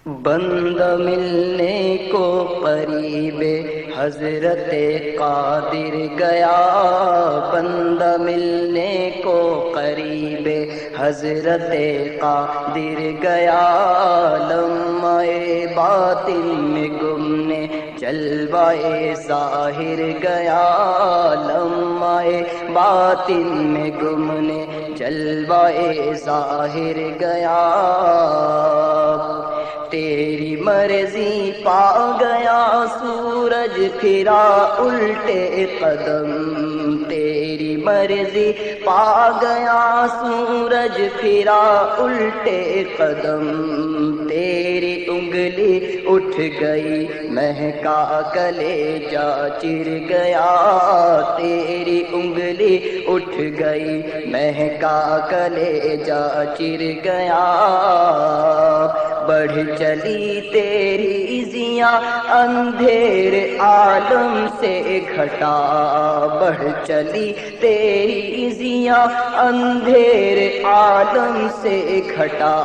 بندہ ملنے کو قریب حضرت قادر گیا، بندہ ملنے کو قریب حضرت قادر گیا، لمحے باطن میں گمنے جلوائے ظاہر گیا، لمحے باطن میں گمنے جلوائے ظاہر گیا، تیری مرضی پا گیا سورج پھرا الٹے قدم، تیری مرضی پا گیا سورج پھرا الٹے قدم، تیری انگلی اٹھ گئی مہکا کلیجہ چر گیا، تیری انگلی اٹھ گئی مہکا کلیجہ چر گیا، بڑھ چلی تیری ضیاء اندھیر عالم سے گھٹا، بڑھ چلی تیری ضیاء اندھیر عالم سے گھٹا،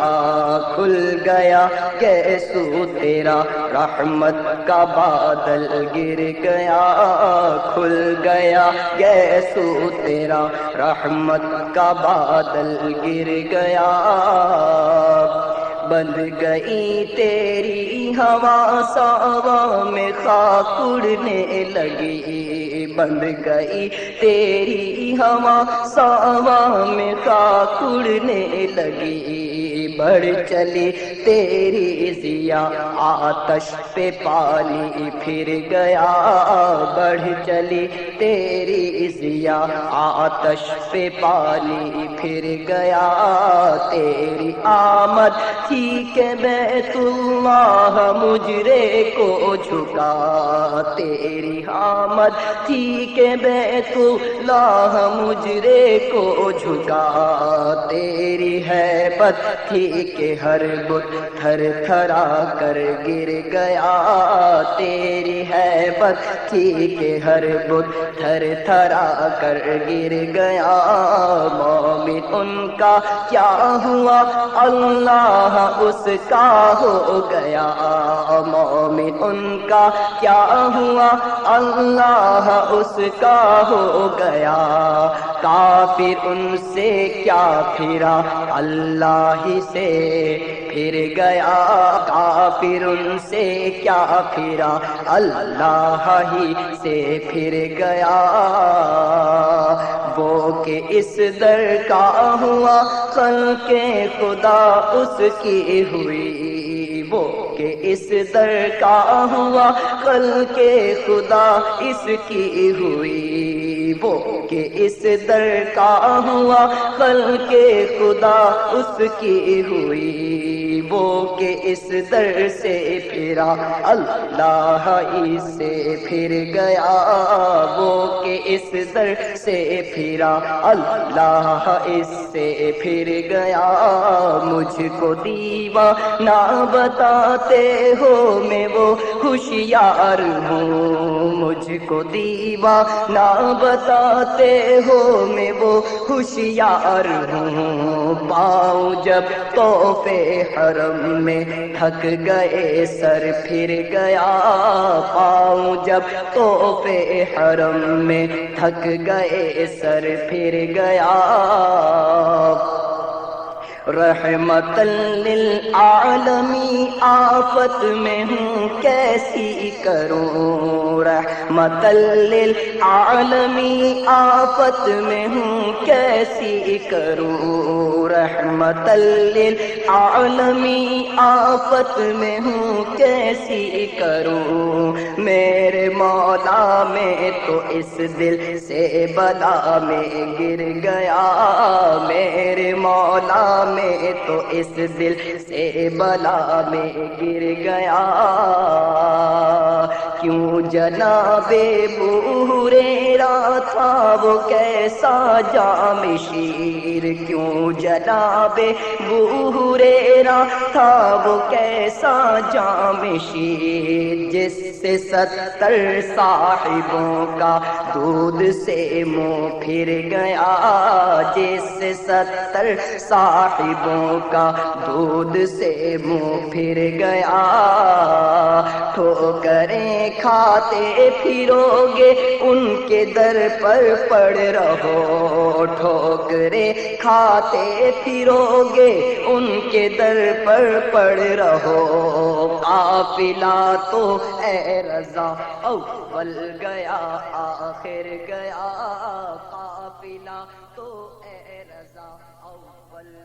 کھل گیا کیسو تیرا رحمت کا بادل گر گیا، کھل گیا کیسو تیرا رحمت کا بادل گر گیا، بند گئی تیری ہوا ساواں میں خاک اڑنے لگی، بند گئی تیری ہوا ساواں میں خاک اڑنے لگی، بڑھ چلی تیری ضیاء آتش پہ پانی پھر گیا، بڑھ چلی تیری ضیاء آتش پہ پانی پھر گیا، تیری آمد تھی کہ بیت اللہ مجرے کو جھکا، تیری آمد تھی کہ بیت اللہ مجرے کو جھکا، تیری ہیبت تھی کہ ہر بت تھر تھرا کر گر گیا، تیری ہیبت تھی کہ ہر بت تھر تھرا کر گر گیا، مومن ان کا کیا ہوا اللہ اس کا ہو گیا، مومن ان کا کیا ہوا اللہ اس کا ہو گیا، کافر ان سے کیا پھرا اللہ ہی سے پھر گیا، کافر ان سے کیا پھرا اللہ ہی سے پھر گیا، وہ کہ اس در کا ہوا خلق خدا اس کی ہوئی، وہ کہ اس در کا ہوا خلق خدا اس کی ہوئی، وہ کہ اس در کا ہوا خلق خدا اس کی ہوئی، وہ کہ اس در سے پھرا اللہ اس سے پھر گیا، وہ کہ اس در سے پھرا اللہ اس سے پھر گیا، مجھ کو دیوانہ بتاتے ہو میں وہ ہوشیار ہوں، مجھ کو دیوانہ بتاتے ہو میں وہ ہوشیار ہوں، پاؤں جب طوف حرم میں تھک گئے سر پھر گیا، پاؤں جب طوف حرم میں تھک گئے سر پھر گیا، رحمت للعالمین آفت میں ہوں کیسی کروں، رحمت للعالمین آفت میں ہوں کیسی کروں، رحمت للعالمین آفت میں ہوں کیسی کروں، میرے مولا میں تو اس دل سے بلا میں گر گیا، میرے مولا میں تو اس دل سے بلا میں گر گیا، کیوں جناب ابو ہریرہ تھا وہ کیسا جام شیر، کیوں جناب ابو ہریرہ تھا وہ کیسا جام شیر، جس سے 70 صاحبوں کا دودھ سے منہ پھر گیا، جس سے 70 صاحبوں کا دودھ سے منہ پھر گیا، ٹھوکریں کھاتے پھرو گے ان کے در پر پڑ رہو، ٹھوکریں کھاتے پھرو گے ان کے در پر پڑ رہو، قافلہ تو اے رضا اول گیا آخر گیا، قافلہ تو اے رضا اول